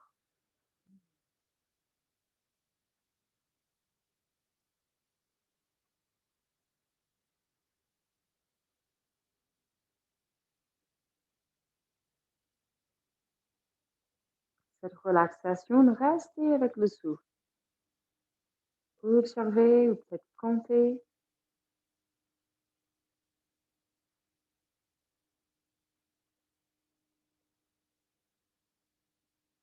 Cette relaxation, restez avec le souffle. Vous observez ou peut-être compter.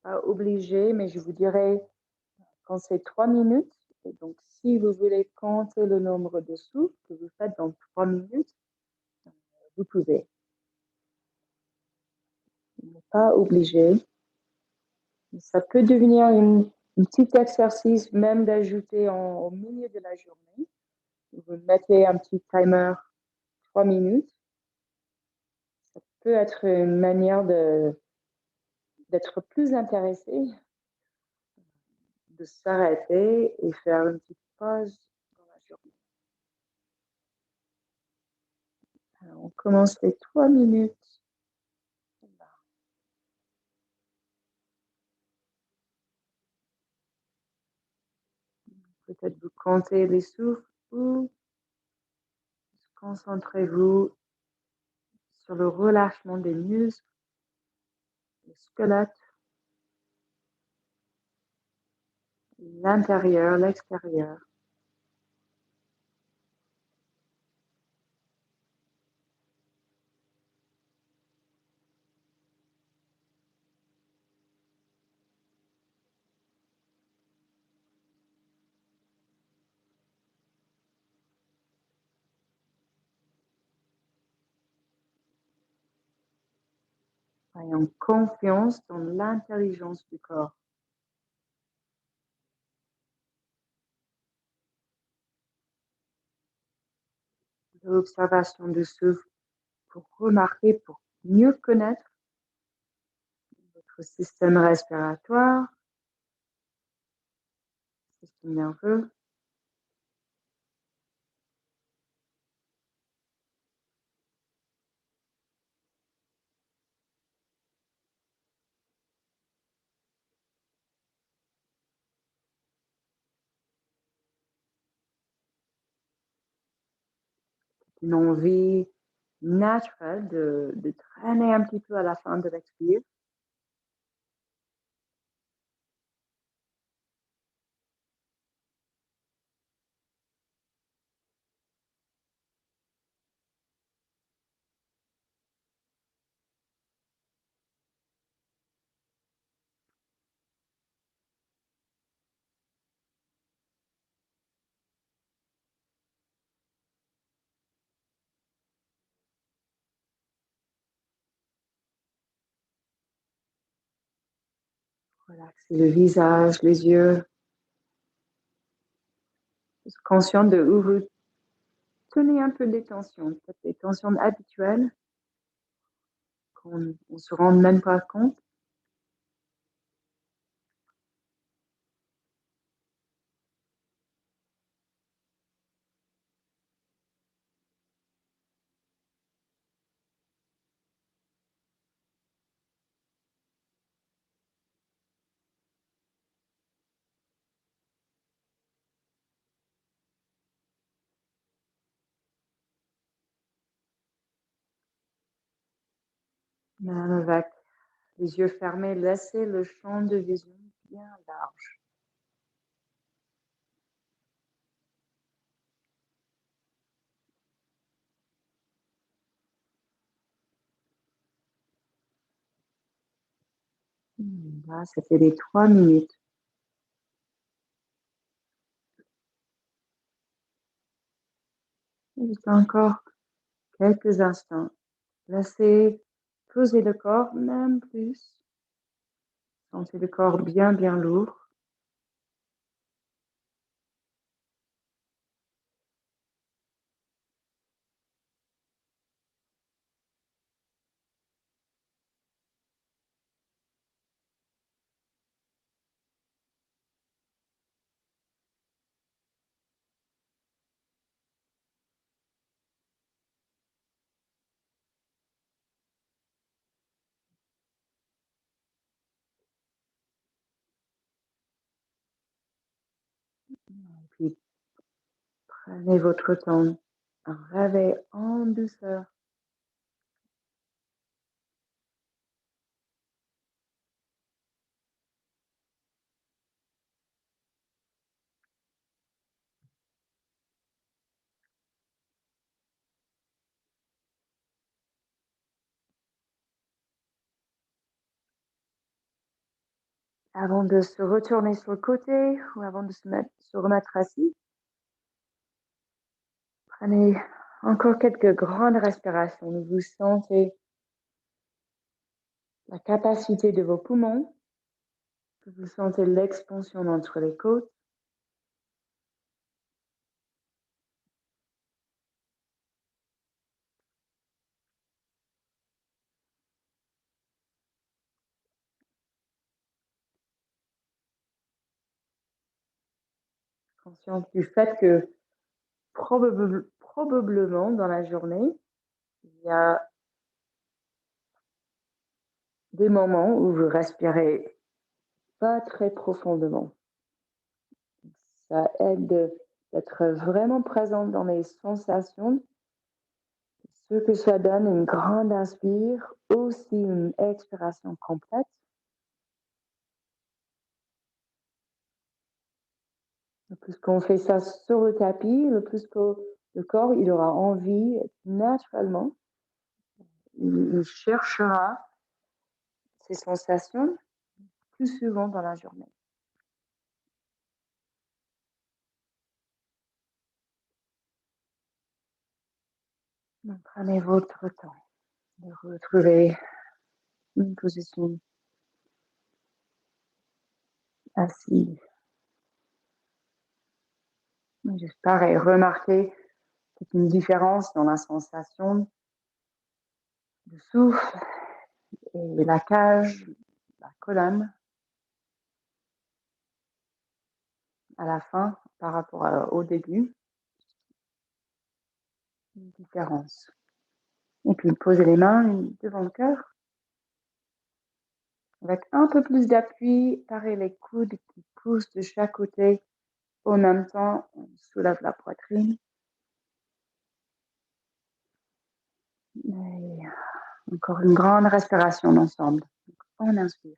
Pas obligé, mais je vous dirais quand c'est 3 minutes. Et donc, si vous voulez compter le nombre de souffles que vous faites dans 3 minutes, vous pouvez. Pas obligé. Ça peut devenir un petit exercice même d'ajouter au milieu de la journée. Vous mettez un petit timer 3 minutes. Ça peut être une manière d'être plus intéressé, de s'arrêter et faire une petite pause dans la journée. Alors, on commence les 3 minutes. Peut-être vous comptez les souffles ou concentrez-vous sur le relâchement des muscles, le squelette, l'intérieur, l'extérieur. Ayons confiance dans l'intelligence du corps. L'observation du souffle pour remarquer, pour mieux connaître votre système respiratoire, système nerveux. Une envie naturelle de traîner un petit peu à la fin de l'expire. Relaxez le visage, les yeux. Conscient de où vous tenez un peu des tensions, peut-être des tensions habituelles qu'on ne se rend même pas compte. Même avec les yeux fermés, laissez le champ de vision bien large. Là, c'était les 3 minutes. Juste encore quelques instants. Laissez poser le corps, même plus. Sentez le corps bien, bien lourd. puis prenez votre temps. Rêvez en douceur. Avant de se retourner sur le côté ou avant de se remettre assis, prenez encore quelques grandes respirations. Vous sentez la capacité de vos poumons, vous sentez l'expansion entre les côtes. Conscience du fait que probablement dans la journée, il y a des moments où vous respirez pas très profondément. Ça aide d'être vraiment présent dans les sensations. Ce que ça donne une grande inspire, aussi une expiration complète. Le plus qu'on fait ça sur le tapis, le plus que le corps il aura envie naturellement. Il cherchera ces sensations plus souvent dans la journée. Donc, prenez votre temps de retrouver une position assise. Juste pareil, remarquez qu'il y a une différence dans la sensation du souffle et la cage, la colonne à la fin par rapport au début. Une différence. Et puis posez les mains devant le cœur. Avec un peu plus d'appui, pareil les coudes qui poussent de chaque côté. En même temps, on soulève la poitrine. Et encore une grande respiration ensemble. Donc, on inspire.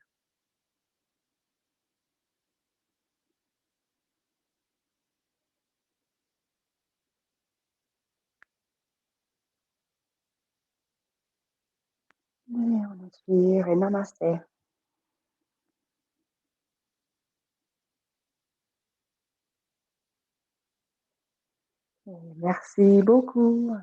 Et on expire et namasté. Et merci beaucoup.